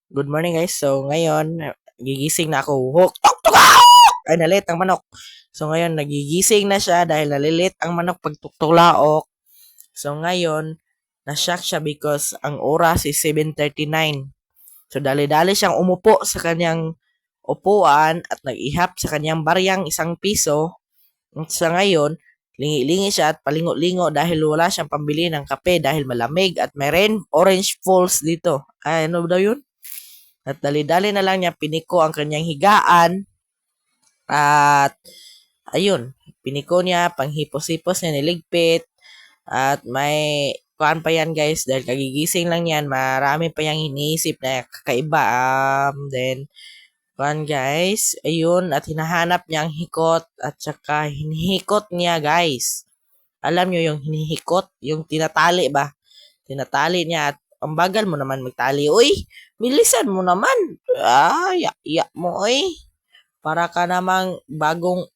Good morning guys. So ngayon, gigising na ako. Huk, tok, tok, ah! Ay, nalit ang manok. So ngayon, nagigising na siya dahil nalilit ang manok pag tuktulaok. So ngayon, na-shock siya because ang oras is 7:39. So dali-dali siyang umupo sa kanyang upuan at nag-ihap sa kanyang baryang ₱1. At sa ngayon, lingi-lingi siya at palingo-lingo dahil wala siyang pambili ng kape dahil malamig at may orange falls dito. Ay, ano daw yun? At dali-dali na lang niya piniko ang kanyang higaan at ayun, piniko niya, panghipos-hipos niya, niligpit at may kuan pa yan guys dahil kagigising lang yan, marami pa yang iniisip na kakaiba. Then, kuan guys, ayun, at hinahanap niya ang hikot at saka hinihikot niya guys. Alam nyo yung hinihikot, yung tinatali ba? Tinatali niya at ang bagal mo naman magtali. Uy, bilisan mo naman. Yak mo, uy. Para ka namang bagong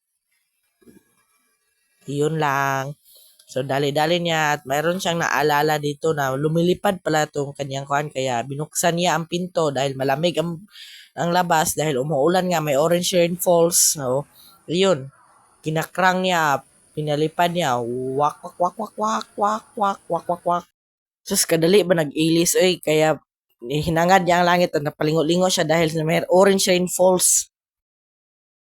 yun lang. So, dali-dali niya at mayroon siyang naalala dito na lumilipad pala itong kanyang kuhan. Kaya binuksan niya ang pinto dahil malamig ang labas dahil umuulan nga. May orange rainfalls. So, yun. Kinakrang niya. Pinalipad niya. Wak, wak, wak, wak, wak, wak, wak, wak, wak, wak. Sus, kadali ba nag-ilis? Kaya hinangad niya ang langit at napalingo-lingo siya dahil may orange rainfalls.